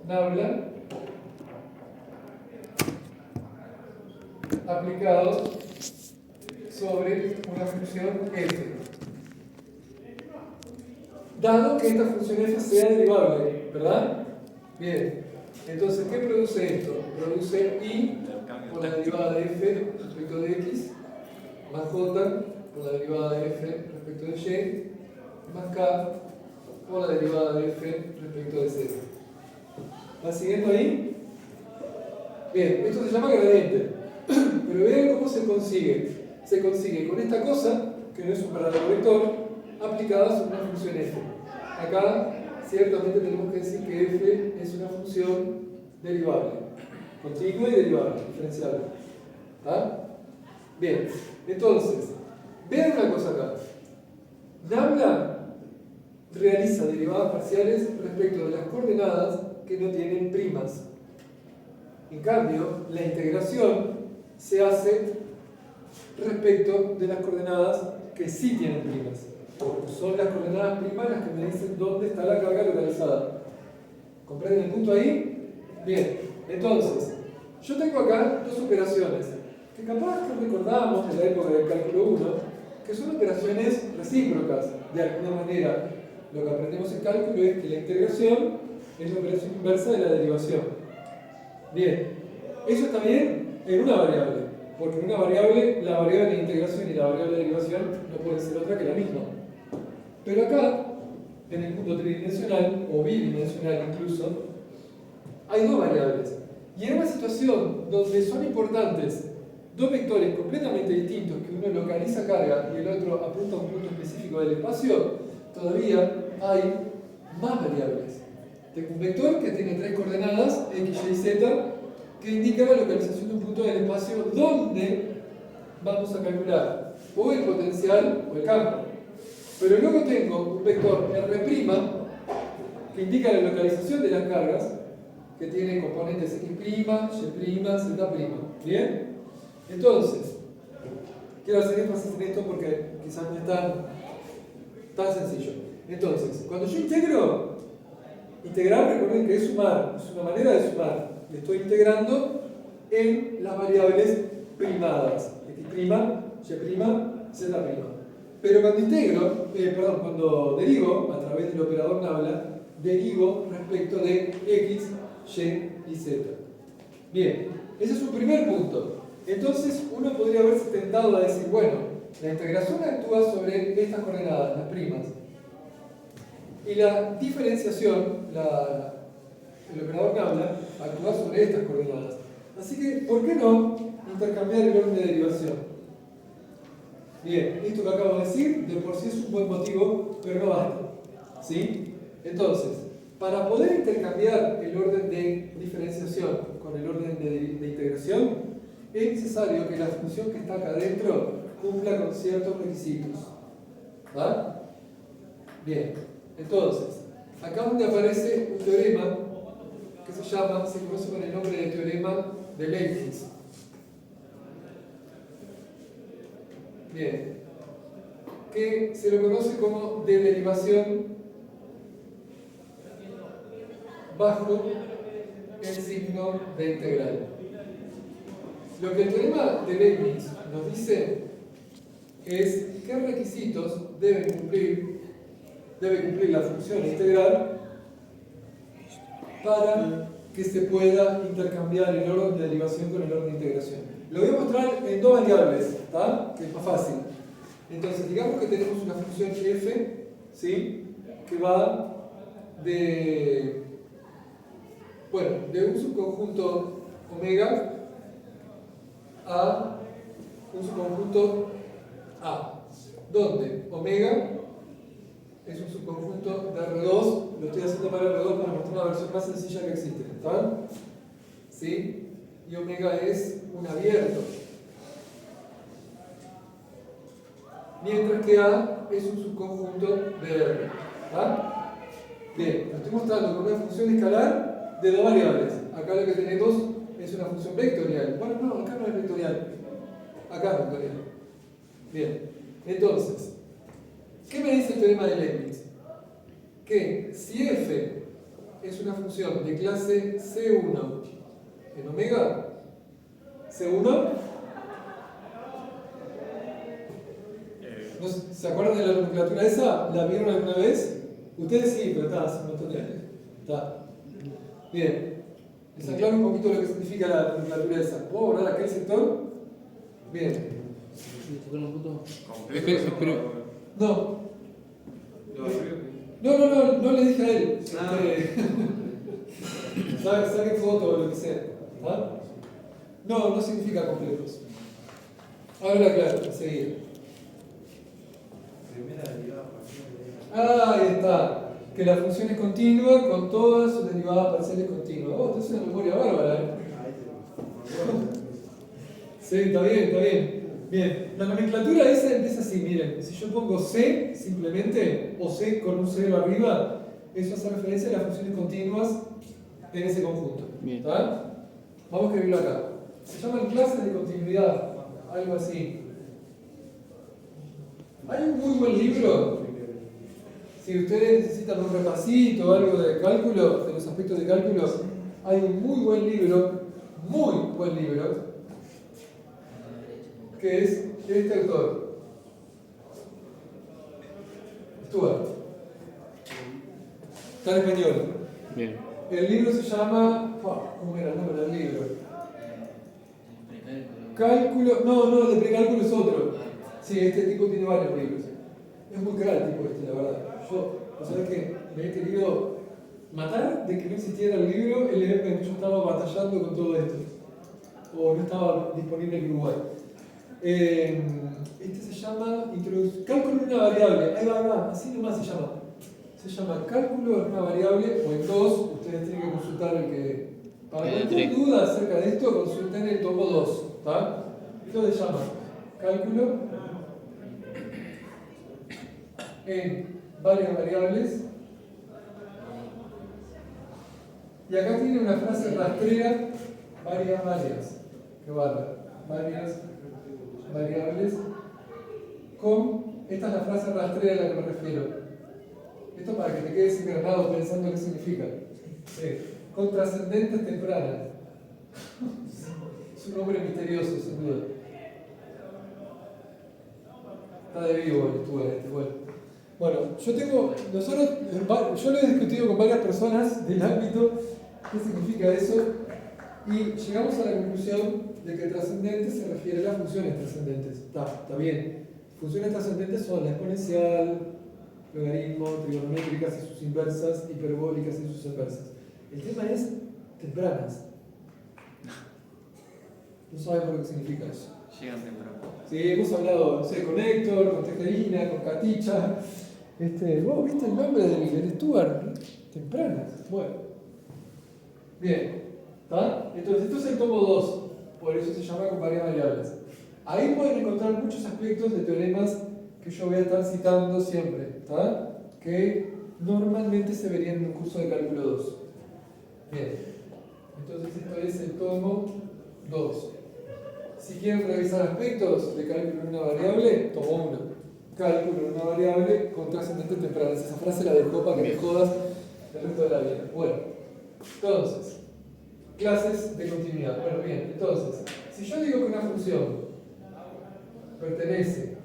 nabla aplicado sobre una función f. Dado que esta función f sea derivable, ¿verdad? Bien. Entonces, ¿qué produce esto? Produce y por la derivada de f respecto de x, más j por la derivada de f respecto de y, más k por la derivada de f respecto de z. ¿Va siguiendo ahí? Bien, esto se llama gradiente. Pero vean cómo se consigue. Se consigue con esta cosa, que no es un verdadero vector, aplicada sobre una función f. Acá, ciertamente tenemos que decir que f es una función derivable. Continua y derivable, diferenciable. ¿Está? Bien, entonces, vean una cosa acá. Nabla realiza derivadas parciales respecto de las coordenadas que no tienen primas. En cambio, la integración se hace respecto de las coordenadas que sí tienen primas. Son las coordenadas primas las que me dicen dónde está la carga localizada. ¿Comprenden el punto ahí? Bien, entonces, yo tengo acá dos operaciones que capaz que recordamos de la época del cálculo 1, que son operaciones recíprocas. De alguna manera, lo que aprendemos en cálculo es que la integración es la operación inversa de la derivación. Bien, eso está bien en una variable, porque en una variable, la variable de integración y la variable de derivación no puede ser otra que la misma. Pero acá, en el mundo tridimensional, o bidimensional incluso, hay dos variables. Y en una situación donde son importantes dos vectores completamente distintos, que uno localiza carga y el otro apunta a un punto específico del espacio, todavía hay más variables. Tengo un vector que tiene tres coordenadas, x, y, z, que indica la localización de un punto del espacio donde vamos a calcular o el potencial o el campo. Pero luego tengo un vector R', que indica la localización de las cargas, que tiene componentes x', y', z'. ¿Bien? Entonces, quiero hacer énfasis en esto porque quizás no es tan sencillo. Entonces, cuando yo integrar, recuerden que es sumar, es una manera de sumar. Le estoy integrando en las variables primadas, x', y', z'. Pero cuando derivo a través del operador nabla, derivo respecto de x, y z. Bien, ese es un primer punto. Entonces uno podría haberse tentado a decir, bueno, la integración actúa sobre estas coordenadas, las primas. Y la diferenciación, el operador nabla, actúa sobre estas coordenadas. Así que, ¿por qué no intercambiar el orden de derivación? Bien, esto que acabo de decir, de por sí es un buen motivo, pero no basta. ¿Sí? Entonces, para poder intercambiar el orden de diferenciación con el orden de integración, es necesario que la función que está acá adentro cumpla con ciertos requisitos. ¿Va? Bien, entonces, acá donde aparece un teorema que se conoce con el nombre de teorema de Leibniz. Bien, que se lo conoce como de derivación bajo el signo de integral. Lo que el teorema de Leibniz nos dice es qué requisitos debe cumplir la función integral para que se pueda intercambiar el orden de derivación con el orden de integración. Lo voy a mostrar en dos variables, ¿está? Que es más fácil. Entonces, digamos que tenemos una función f, ¿sí? Que va de un subconjunto omega a un subconjunto A, donde omega es un subconjunto de R2, lo estoy haciendo para R2 para mostrar una versión más sencilla que existe, ¿está? ¿Sí? Y omega es un abierto. Mientras que A es un subconjunto de R. ¿Está? Bien, lo estoy mostrando con una función escalar de dos variables. Acá lo que tenemos es una función vectorial. Bueno, no, acá no es vectorial. Acá es vectorial. Bien, entonces, ¿qué me dice el teorema de Leibniz? Que si f es una función de clase C1 en omega. C1. ¿No se acuerdan de la nomenclatura esa? ¿La vieron alguna vez? Ustedes sí, pero está, hace un montón de años. Está. Bien. Les aclaro un poquito lo que significa la nomenclatura esa. ¿Puedo borrar aquel sector? Bien. No. No le dije a él. Saquen foto o lo que sea. ¿Ah? No significa complejos. Ahora claro, enseguida. Ahí está. Que la función es continua con todas sus derivadas parciales continuas. Oh, esto es una memoria bárbara, ¿eh? Sí, está bien. Bien, la nomenclatura esa empieza así, miren. Si yo pongo C simplemente, o C con un cero arriba, eso hace referencia a las funciones continuas en ese conjunto. ¿Está? Vamos a escribirlo acá. Se llaman clases de continuidad, algo así. Hay un muy buen libro. Si ustedes necesitan un repasito o algo de cálculo, de los aspectos de cálculo, hay un muy buen libro, que es este autor, Stuart. Está en español. Bien. El libro se llama, ¿cómo era el nombre del libro? Cálculo, no, el de precálculo es otro. Sí, este tipo tiene varios libros. Es muy caro el tipo este, la verdad. Yo, ¿sabes qué? Me he querido matar de que no existiera el libro el día en que yo estaba batallando con todo esto. O no estaba disponible en Uruguay. Este se llama Cálculo en una variable. Ahí va, así nomás se llama. Se llama Cálculo en una variable o en dos. Ustedes tienen que consultar el que. Para cualquier duda acerca de esto, consulten el tomo 2. ¿Está? Esto se llama Cálculo en varias variables. Y acá tiene una frase rastrera, varias. Qué bárbaro. Varias variables con. Esta es la frase rastrera a la que me refiero. Esto para que te quedes engranado pensando qué significa. Con trascendentes tempranas. Es un nombre misterioso, sin duda. Está de vivo el Stuart este, bueno, yo lo he discutido con varias personas del ámbito, qué significa eso, y llegamos a la conclusión de que trascendente se refiere a las funciones trascendentes. Está bien. Funciones trascendentes son la exponencial, logaritmo, trigonométricas y sus inversas, hiperbólicas y sus inversas. El tema es tempranas. No sabemos lo que significa eso. Llegan temprano. Sí, hemos hablado, no sé, con Héctor, con Tejerina, con Caticha. ¿Vos viste el nombre del Stuart? Tempranas. Bueno. Bien. ¿Está? Entonces, esto es el tomo 2. Por eso se llama con varias variables. Ahí pueden encontrar muchos aspectos de teoremas que yo voy a estar citando siempre. ¿Está? Que normalmente se verían en un curso de cálculo 2. Bien. Entonces, esto es el tomo 2. Si quieren revisar aspectos de cálculo en una variable, tomo 1. Cálculo en una variable con trascendentes tempranas. Esa frase la dejó para que te jodas el resto de la vida. Bueno, entonces, clases de continuidad. Bueno, bien, entonces, si yo digo que una función pertenece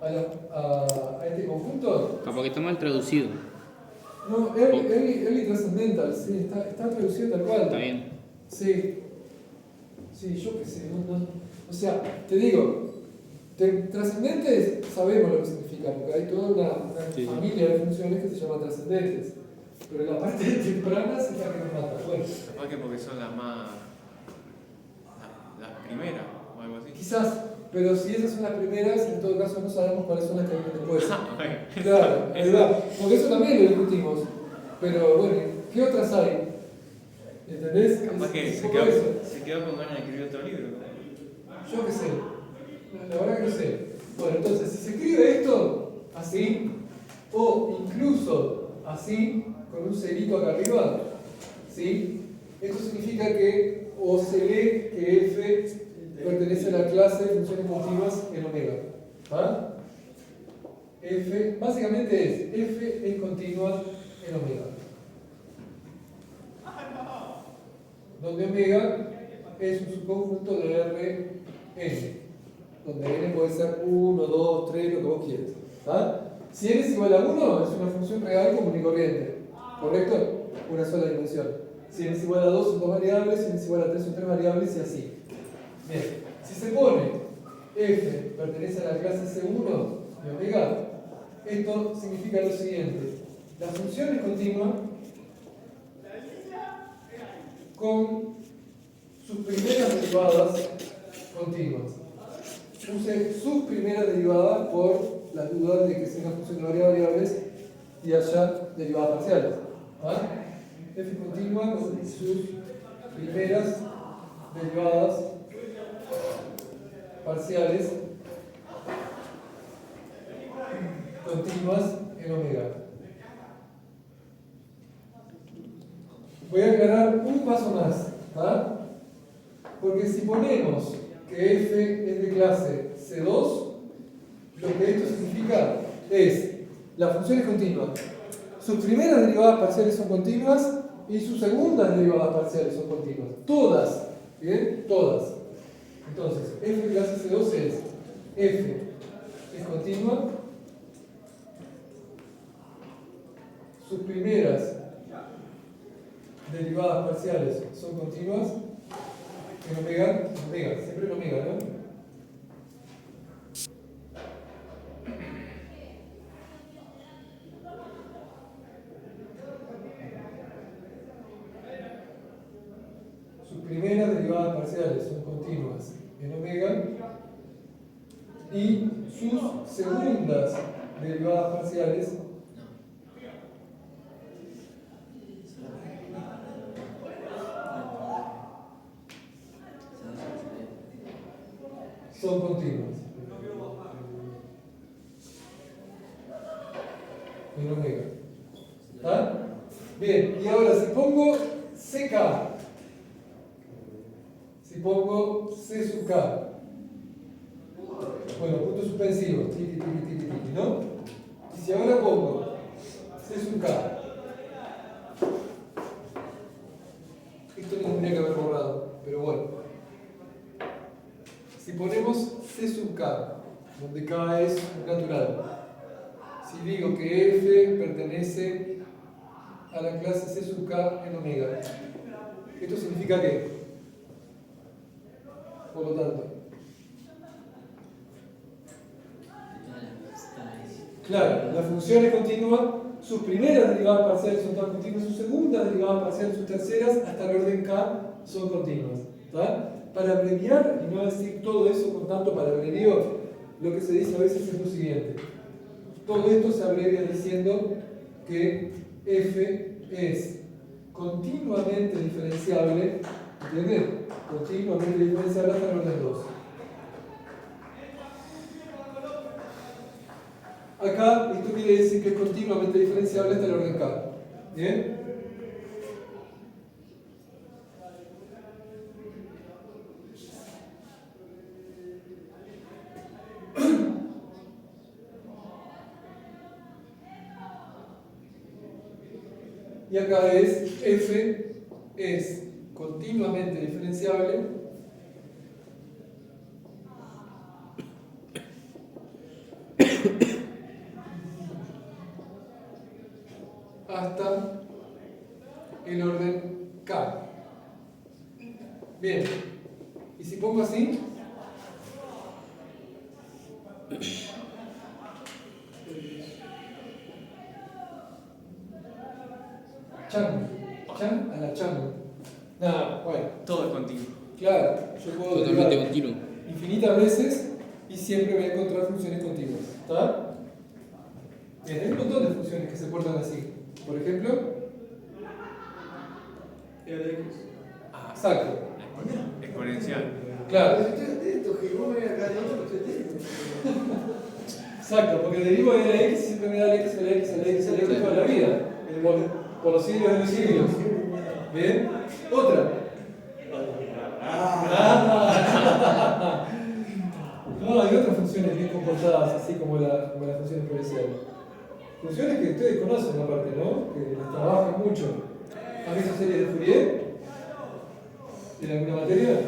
a este conjunto. Capaz que está mal traducido. No, early transcendental, sí, está traducido tal cual. Está bien. Sí. Sí, yo qué sé, o sea, te digo, trascendentes sabemos lo que significa, porque hay toda una familia de funciones que se llaman trascendentes, pero la parte de tempranas es la que nos mata. Bueno, capaz que porque son las primeras o algo así. Quizás, pero si esas son las primeras, en todo caso no sabemos cuáles son las que vienen después. Claro, es verdad, porque eso también lo discutimos, pero bueno, ¿qué otras hay? ¿Entendés? Capaz que se quedó con ganas de escribir otro libro. Yo qué sé. La verdad que no sé. Bueno, entonces, si se escribe esto así, o incluso así, con un cerito acá arriba, ¿sí? Esto significa que o se lee que f pertenece a la clase de funciones continuas en omega. ¿Ah? F, básicamente f es continua en omega. donde omega es un subconjunto de Rn, donde n puede ser 1, 2, 3, lo que vos quieras. ¿Tá? Si n es igual a 1, es una función real común y corriente, ¿correcto? Una sola dimensión. Si n es igual a 2, son 2 variables, si n es igual a 3, son 3 variables y así. Bien, si se pone f pertenece a la clase C1 de omega, esto significa lo siguiente: la función es continua con sus primeras derivadas continuas. Use sus primeras derivadas por las dudas de que sea una función de varias variables y haya derivadas parciales. ¿Ah? F continua con sus primeras derivadas parciales continuas en omega. Voy a aclarar un paso más, ¿tá? Porque si ponemos que f es de clase C2, lo que esto significa es, la función es continua, sus primeras derivadas parciales son continuas y sus segundas derivadas parciales son continuas. Todas, ¿bien? Todas. Entonces, f de clase C2 es f es continua, sus primeras derivadas parciales son continuas en omega, siempre en omega, ¿no? Sus primeras derivadas parciales son continuas en omega y sus segundas derivadas parciales son continuas en omega. ¿Está? Bien, y ahora si pongo CK, si pongo C sub K, bueno, puntos suspensivos, tiki, ¿no? Y si ahora pongo C sub K, esto no tendría que haber borrado, pero bueno. Si ponemos C sub K, donde K es natural, si digo que F pertenece a la clase C sub K en omega, ¿esto significa qué? Por lo tanto, claro, la función es continua, sus primeras derivadas parciales son todas continuas, sus segundas derivadas parciales, sus terceras, hasta el orden K, son continuas. ¿Tá? Para abreviar y no decir todo eso con tanto palabrerío, lo que se dice a veces es lo siguiente. Todo esto se abrevia diciendo que f es continuamente diferenciable, ¿entiendes? Continuamente diferenciable hasta el orden 2. Acá esto quiere decir que es continuamente diferenciable hasta el orden K. ¿Bien? Y acá es f es continuamente diferenciable hasta el orden K. Bien, y si pongo así, chan a la chan. Nada, bueno. Todo es continuo. Claro, yo puedo Totalmente derivar continuo. infinitas veces y siempre voy a encontrar funciones continuas. ¿Está? Bien, hay un montón de funciones que se portan así. Por ejemplo, exacto. Exponencial. Claro, Esto que vos me acá de otro, exacto, porque derivo de la x y siempre me da el x, el x, el x, el x toda la vida. Por los siglos de los siglos. Bien, otra. No, hay otras funciones bien comportadas, así como las funciones exponenciales. Funciones que ustedes conocen aparte, ¿no? Que las trabajan mucho. ¿Han visto series de Fourier? ¿En alguna materia?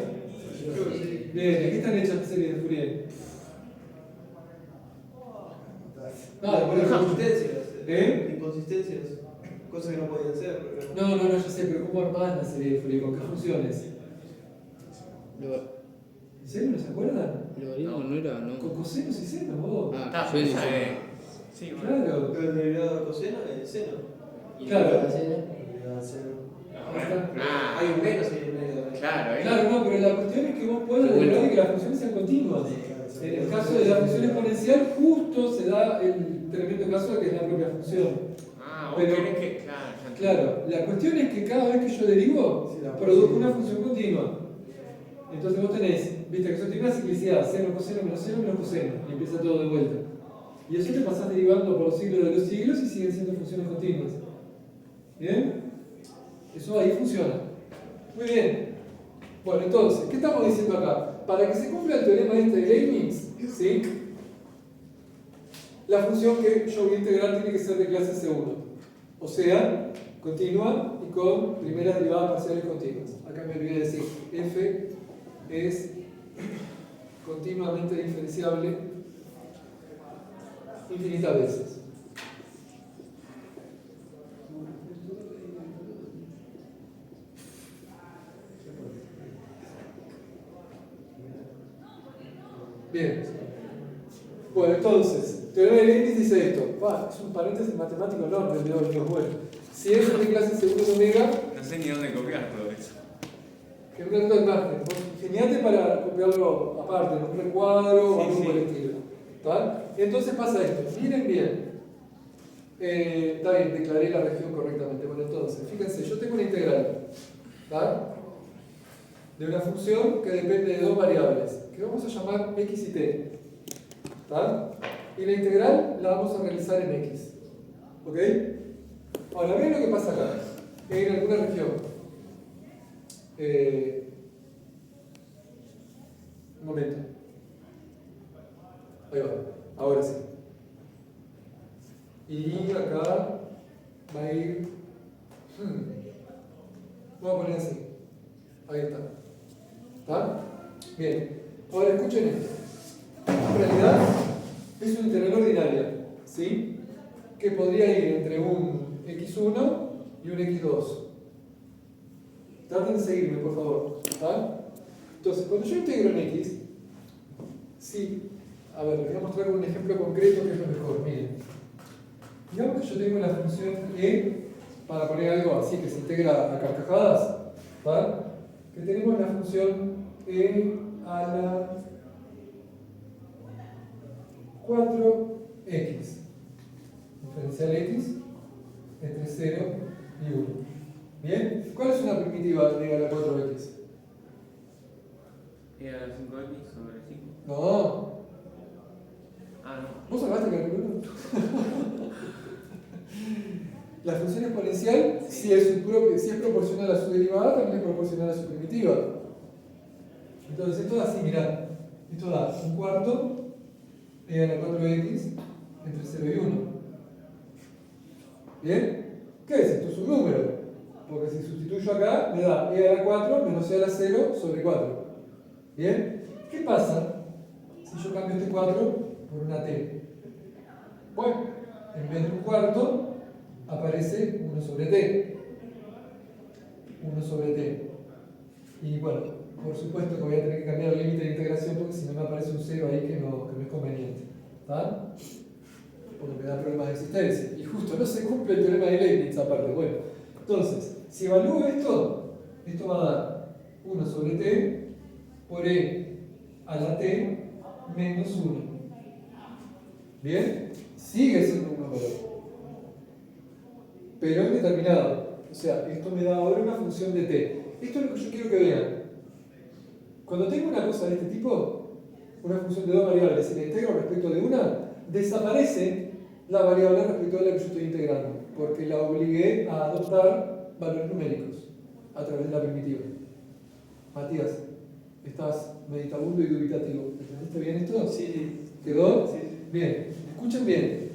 Creo que sí. Bien, ¿de qué están hechas las series de Fourier? No, por inconsistencias. ¿Eh? Inconsistencias. Cosas que no podían ser. Pero... No, ya sé, pero ¿cómo armás la serie de Fourier? ¿Con qué funciones? ¿En serio no se acuerdan? ¿Logaritmo no era? No. Con cosenos y senos, vos. Ah, Está, yo esa dije. Sí, bueno. Claro. Pero el derivado de coseno es seno. Claro. El derivado de seno. Ah, Hay un menos y un medio. claro, Claro, no, pero la cuestión es que vos puedas Bueno. lograr que las funciones sean continuas. En el caso de la función exponencial, justo se da el tremendo caso de que es la propia función. Ah, vos Pero- querés que. Claro, ya entiendo. Claro, la cuestión es que cada vez que yo derivo, Sí, la produzco posible. una función continua. Entonces vos tenés, viste que eso tiene una ciclicidad, seno, coseno, menos coseno, y empieza todo de vuelta. Y eso te pasás derivando por los siglos de los siglos y siguen siendo funciones continuas. ¿Bien? Eso ahí funciona. Muy bien. Bueno, entonces, ¿qué estamos diciendo acá? Para que se cumpla el teorema este de Leibniz, ¿sí? La función que yo voy a integrar tiene que ser de clase C1. O sea, continua y con primeras derivadas parciales continuas. Acá me olvidé decir, f es continuamente diferenciable infinitas veces. Bien. Bueno, entonces, teorema de Leibniz dice esto. Es un paréntesis matemático enorme el de hoy, pero bueno. Si f es de clase C1 omega, No sé ni dónde copiar todo eso. que es un dato de margen. Geniate para copiarlo aparte, en un recuadro o algo por el estilo. ¿Está? Entonces pasa esto. Miren bien. Está bien, declaré la región correctamente. Bueno, entonces, fíjense, yo tengo una integral. ¿Está? De una función que depende de dos variables, que vamos a llamar x y t. ¿Está? Y la integral la vamos a realizar en x. ¿Ok? Ahora, vean lo que pasa acá. En alguna región. Un momento. Ahí va. Ahora sí. Y acá va a ir. Vamos a poner así. Ahí está. ¿Está? Bien. Ahora escuchen esto. En realidad es una integral ordinaria, ¿sí? Que podría ir entre un x1 y un x2. Traten de seguirme, por favor. ¿Está? Entonces, cuando yo integro en x, sí, a ver, les voy a mostrar con un ejemplo concreto que es lo mejor. Miren, digamos que yo tengo la función e, para poner algo así que se integra a carcajadas, ¿está? Que tenemos la función e a la 4x, diferencial x entre 0 y 1. ¿Bien? ¿Cuál es una primitiva de a la 4x? ¿Era 5x sobre 5? No. Ah, no. ¿Vos hablaste de cálculo? La función exponencial, si es proporcional a su derivada, también es proporcional a su primitiva. Entonces esto da así, mirad. Esto da un cuarto e a la 4x entre 0 y 1. ¿Bien? ¿Qué es? Esto es un número. Porque si sustituyo acá, me da e a la 4 menos e a la 0 sobre 4. ¿Bien? ¿Qué pasa si yo cambio este 4 por una t? Bueno, en vez de un cuarto, aparece 1 sobre t. 1 sobre t. Y bueno, por supuesto que voy a tener que cambiar el límite de integración porque si no me aparece un 0 ahí que no es conveniente. ¿Está? Porque me da problemas de existencia. Y justo no se cumple el teorema de Leibniz aparte. Bueno, entonces, si evalúo esto, esto va a dar 1 sobre t por e a la t menos 1. ¿Bien? Sigue siendo un número, pero es determinado. O sea, esto me da ahora una función de t. Esto es lo que yo quiero que vean. Cuando tengo una cosa de este tipo, una función de dos variables y la integro respecto de una, desaparece la variable respecto de la que yo estoy integrando, porque la obligué a adoptar valores numéricos a través de la primitiva. Matías, estás meditabundo y dubitativo. ¿Entendiste bien esto? Sí. ¿Quedó? Sí. Bien, escuchen bien.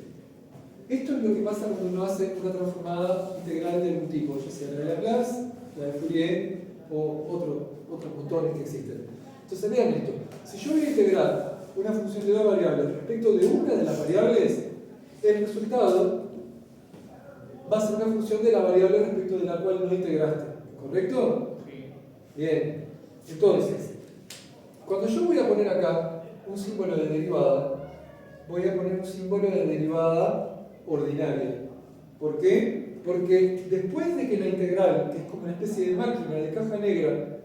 Esto es lo que pasa cuando uno hace una transformada integral de algún tipo, ya sea la de Laplace, la de Fourier, o otros montones que existen. Entonces vean esto, si yo voy a integrar una función de dos variables respecto de una de las variables, el resultado va a ser una función de la variable respecto de la cual no integraste, ¿correcto? Sí. Bien, entonces, cuando yo voy a poner acá un símbolo de derivada, voy a poner un símbolo de derivada ordinaria. ¿Por qué? Porque después de que la integral, que es como una especie de máquina de caja negra,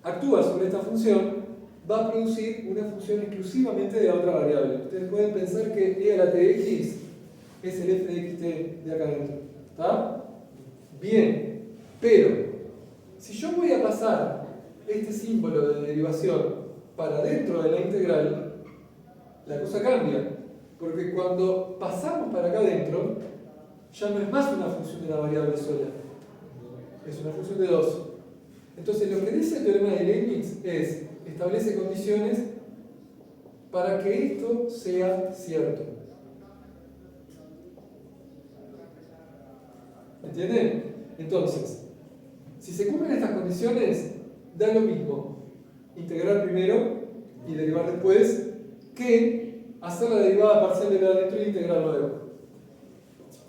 actúa sobre esta función, va a producir una función exclusivamente de la otra variable. Ustedes pueden pensar que e a la tx es el f de xt de acá adentro. ¿Está? Bien, pero si yo voy a pasar este símbolo de derivación para dentro de la integral, la cosa cambia. Porque cuando pasamos para acá adentro, ya no es más una función de la variable sola, es una función de dos. Entonces lo que dice el teorema de Leibniz es, establece condiciones para que esto sea cierto. ¿Entienden? Entonces, si se cumplen estas condiciones, da lo mismo integrar primero y derivar después que hacer la derivada parcial de la de adentro y integrar luego.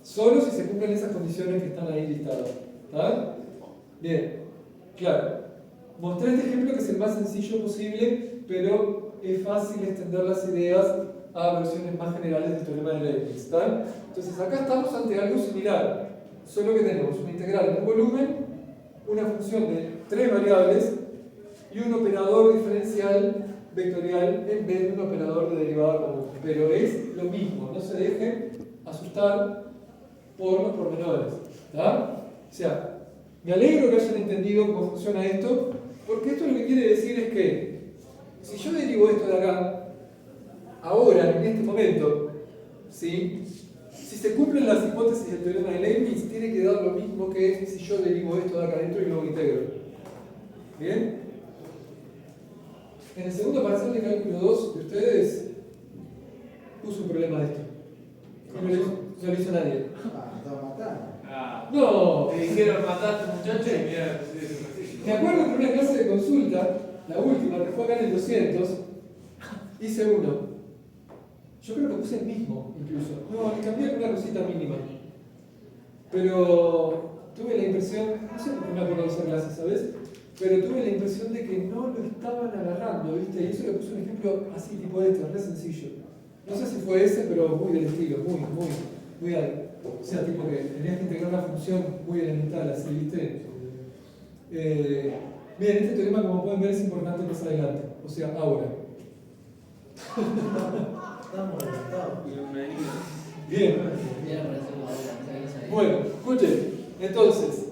Solo si se cumplen esas condiciones que están ahí listadas. ¿Está? Bien, claro. Mostré este ejemplo que es el más sencillo posible, pero es fácil extender las ideas a versiones más generales del teorema de Leibniz. ¿Está? Entonces acá estamos ante algo similar. Solo que tenemos una integral en un volumen, una función de tres variables y un operador diferencial vectorial en vez de un operador de derivada común. Pero es lo mismo, no se dejen asustar por los pormenores. ¿Está? O sea, me alegro que hayan entendido cómo funciona esto, porque esto lo que quiere decir es que si yo derivo esto de acá, ahora, en este momento, ¿sí? Si se cumplen las hipótesis del teorema de Leibniz, tiene que dar lo mismo que si yo derivo esto de acá adentro y luego integro. ¿Bien? En el segundo parcial de cálculo 2 de ustedes puso un problema de esto. No lo hizo nadie. Ah, No. te dijeron mataste muchacho y mira, Me acuerdo que en una clase de consulta, la última, que fue acá en el 200, hice uno. Yo creo que puse el mismo, incluso. No, le cambié alguna cosita mínima. Pero tuve la impresión, no sé por qué me acuerdo de esa clase, ¿sabes? Pero tuve la impresión de que no lo estaban agarrando, ¿viste? Y eso le puse un ejemplo así, tipo este, re sencillo. No sé si fue ese, pero muy del estilo, muy alto. O sea, tipo que tenías que integrar una función muy elemental, así, ¿viste? Bien, este teorema, como pueden ver, es importante más adelante, o sea, ahora. Estamos adelantados. Bien. Bueno, escuchen. Entonces,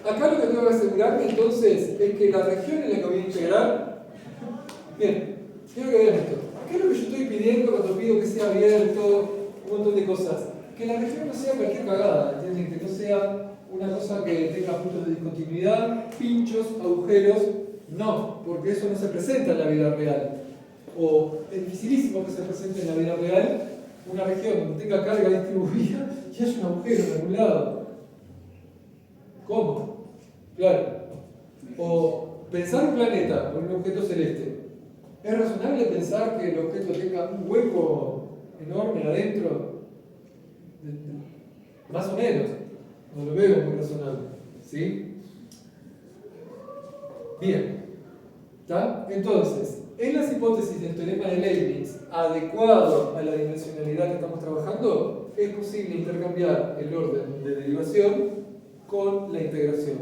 acá lo que tengo que asegurarme entonces es que la región en la que voy a integrar. Bien, quiero que vean esto. ¿Qué es lo que yo estoy pidiendo cuando pido que sea abierto? Un montón de cosas. Que la región no sea cualquier cagada, ¿entienden? Que no sea una cosa que tenga puntos de discontinuidad, pinchos, agujeros. No, porque eso no se presenta en la vida real. O es dificilísimo que se presente en la vida real una región donde tenga carga distribuida y haya un agujero en algún lado. ¿Cómo? Claro. O pensar un planeta o un objeto celeste. ¿Es razonable pensar que el objeto tenga un hueco enorme adentro? Más o menos. No lo veo muy razonable. ¿Sí? Bien. ¿Está? Entonces, en las hipótesis del teorema de Leibniz, adecuado a la dimensionalidad que estamos trabajando, es posible intercambiar el orden de derivación con la integración.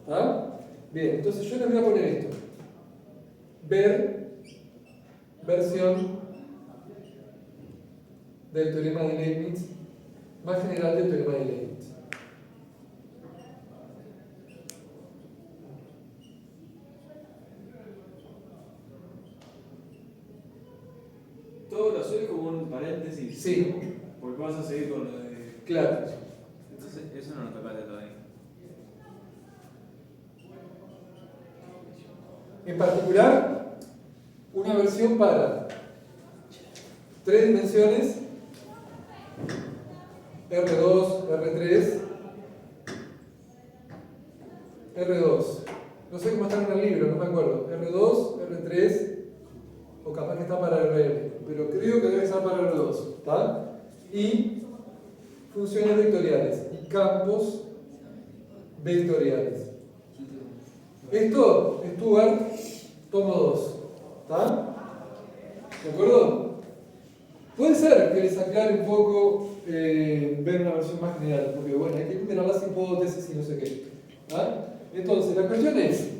¿Está? Bien, entonces yo les voy a poner esto. Versión del teorema de Leibniz, más general del teorema de Leibniz. Todo lo haces como un paréntesis. Sí. Porque vas a seguir con lo de. Claro. entonces eso no lo tocaste todavía. En particular, una versión para 3 dimensiones, R2, R3, R2. No sé cómo está en el libro, no me acuerdo. R2, R3, o capaz que está para RM, pero creo que debe estar para R2. ¿Está? Y funciones vectoriales y campos vectoriales. Esto, Stuart, tomo 2. ¿Está? ¿De acuerdo? Puede ser que les aclare un poco ver una versión más general, porque bueno, hay que mirar las hipótesis y no sé qué. ¿Ah? Entonces, la cuestión es,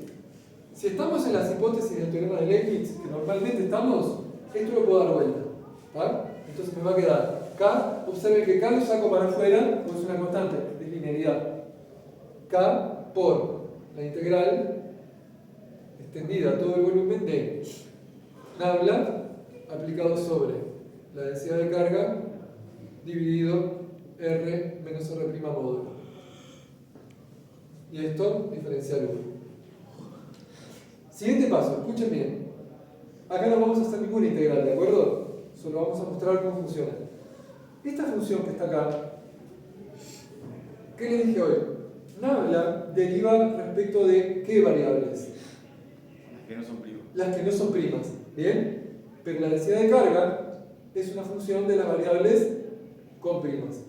si estamos en las hipótesis del teorema de Leibniz, que normalmente estamos, esto lo puedo dar vuelta. ¿Ah? Entonces me va a quedar K, observen que K lo saco para afuera, porque es una constante, es linealidad. K por la integral extendida a todo el volumen de nabla aplicado sobre la densidad de carga dividido R menos R' módulo. Y esto diferencial 1. Siguiente paso, escuchen bien. Acá no vamos a hacer ninguna integral, ¿de acuerdo? Solo vamos a mostrar cómo funciona. Esta función que está acá, ¿qué le dije hoy? Nabla deriva respecto de ¿qué variables? Las que no son primas. Las que no son primas, ¿bien? Pero la densidad de carga es una función de las variables con primas.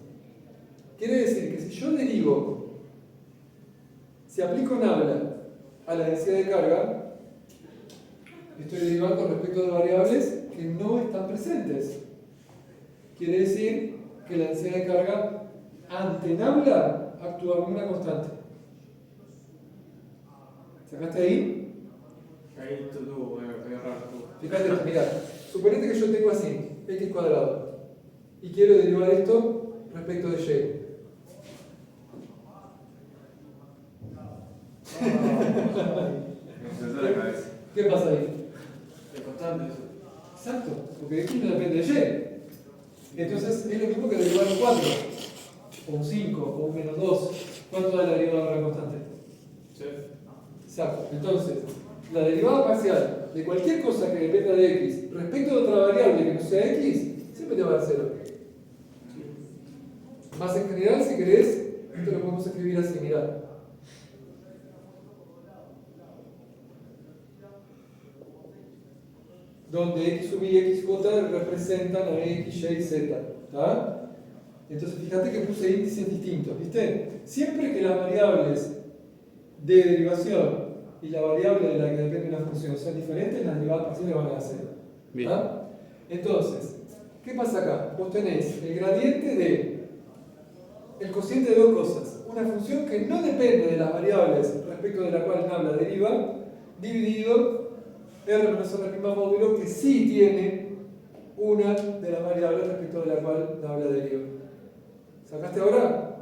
Quiere decir que si yo derivo, si aplico nabla a la densidad de carga, estoy derivando respecto de variables que no están presentes. Quiere decir que la densidad de carga ante nabla actúa como una constante. ¿Sacaste ahí? Ahí estuvo, medio raro. Fíjate, mira, suponete que yo tengo así, x cuadrado, y quiero derivar esto respecto de y. Me la cabeza. ¿Qué pasa ahí? Es constante eso. Exacto, porque x no depende de y. Entonces es lo mismo que derivar un 4, o un 5, o un menos 2. ¿Cuánto da la derivada de una constante? Sí. Exacto. Entonces, la derivada parcial de cualquier cosa que dependa de x respecto de otra variable que no sea x, siempre te va a dar 0. Más en general, si querés, esto lo podemos escribir así, mirá. Donde x sub y xj representan a x, y, z. ¿Tá? Entonces, fíjate que puse índices distintos, ¿viste? Siempre que las variables de derivación y la variable de la que depende una función sean diferentes, las derivadas parciales van a ser 0. ¿Tá? Entonces, ¿qué pasa acá? Vos tenés el gradiente de el cociente de dos cosas. Una función que no depende de las variables respecto de la cual nabla deriva, dividido R menos R' módulo, que sí tiene una de las variables respecto de la cual nabla deriva. ¿Sacaste ahora?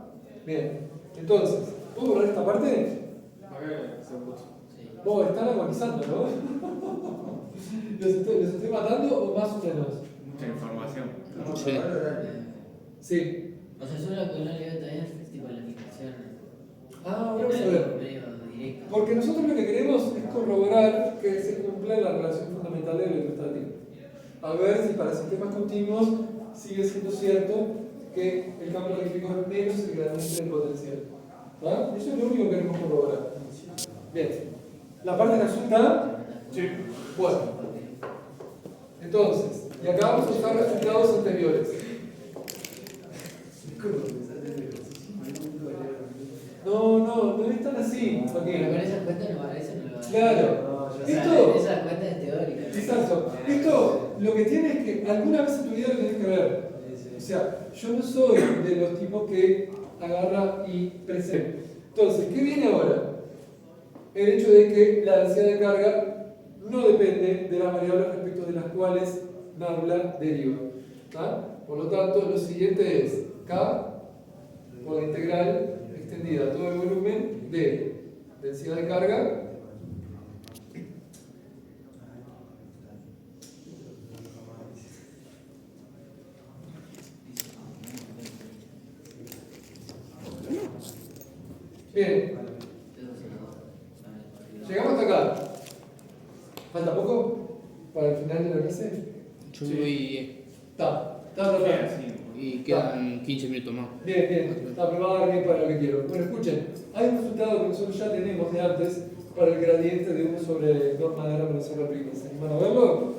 Bien. Entonces, ¿puedo borrar esta parte? Acá se puso. Vos están agonizando, ¿no? ¿Los estoy matando o más o menos? Mucha información. Sí. Sí. O sea, yo lo que no le veo todavía es tipo la aplicación. Ah, ahora vamos a ver. Medio directo. Porque nosotros lo que queremos es corroborar que se cumpla la relación fundamental del electrostático. A ver si para sistemas continuos sigue siendo cierto que el campo eléctrico es menos el gradiente del potencial. ¿Ah? Eso es lo único que queremos corroborar. Bien. ¿La parte que resulta? Sí. Bueno. Entonces, y acá vamos a usar resultados anteriores. No es tan así. Pero con esa cuenta no va, eso no lo va a Claro. O sea, Esto, esa cuenta es teórica. exacto. Esto lo que tiene es que alguna vez en tu vida lo tenés que ver. O sea, yo no soy de los tipos que agarra y presenta. Entonces, ¿qué viene ahora? El hecho de que la densidad de carga no depende de las variables respecto de las cuales nabla deriva. ¿Tá? Por lo tanto, lo siguiente es K por la integral extendida a todo el volumen de densidad de carga bien. Llegamos hasta acá. ¿Falta poco? ¿Para el final de la clase? Yo voy Está. Queda así. y quedan 15 minutos más. Bien, bien. Está, me va a dar bien para lo que quiero. Bueno, escuchen. Hay un resultado que nosotros ya tenemos de antes para el gradiente de 1 sobre norma de R menos R'. ¿Se animan a verlo?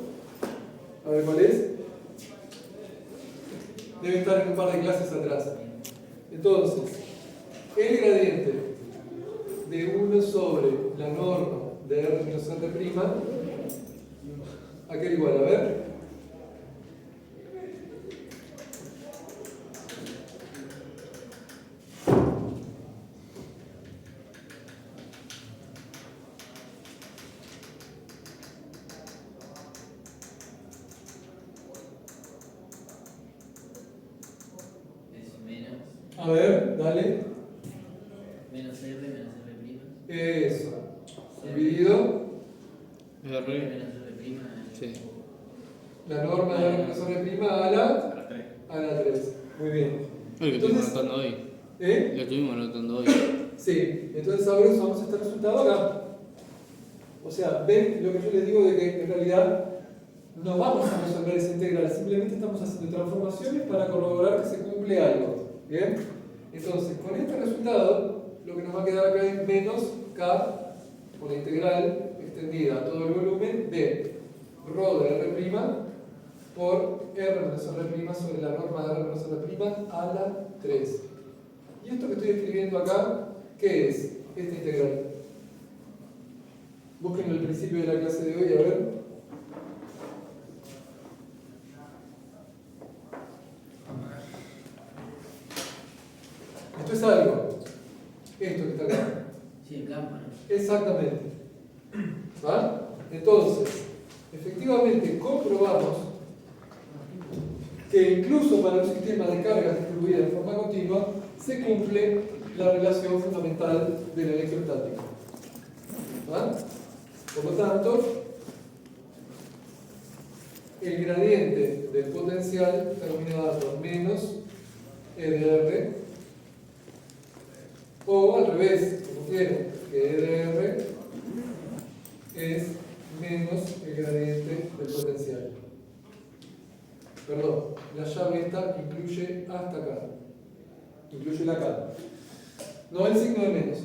A ver cuál es. Debe estar en un par de clases atrás. Entonces, el gradiente de 1 sobre la norma de R menos R', ¿a qué era igual? A ver. Es menos. A ver, dale. Menos R menos R'. Eso. Dividido. R R, menos R'. sí. La norma de R menos R' a la, A las 3. a la 3. Muy bien. El que estuvimos Entonces, anotando hoy. ¿eh? Lo estuvimos anotando hoy. Sí, entonces ahora usamos este resultado acá. O sea, ven lo que yo les digo de que en realidad no vamos a resolver esa integral, simplemente estamos haciendo transformaciones para corroborar que se cumple algo. ¿Bien? Entonces, con este resultado, lo que nos va a quedar acá es menos K por la integral extendida a todo el volumen de ρ de R' por R menos R' sobre la norma de R menos R' a la 3. Y esto que estoy escribiendo acá, ¿qué es esta integral? Búsquenlo al principio de la clase de hoy, a ver. Esto es algo. Esto que está acá. Sí, el campo, ¿no? Exactamente. ¿Va? Entonces, efectivamente comprobamos que incluso para un sistema de cargas distribuidas de forma continua se cumple la relación fundamental de la electrostática. ¿Va? Por lo tanto, el gradiente del potencial termina dando menos E de R, o al revés, como quieran, que E de R es menos el gradiente del potencial. Perdón, la llave esta incluye hasta acá. Incluye la K. No el signo de menos.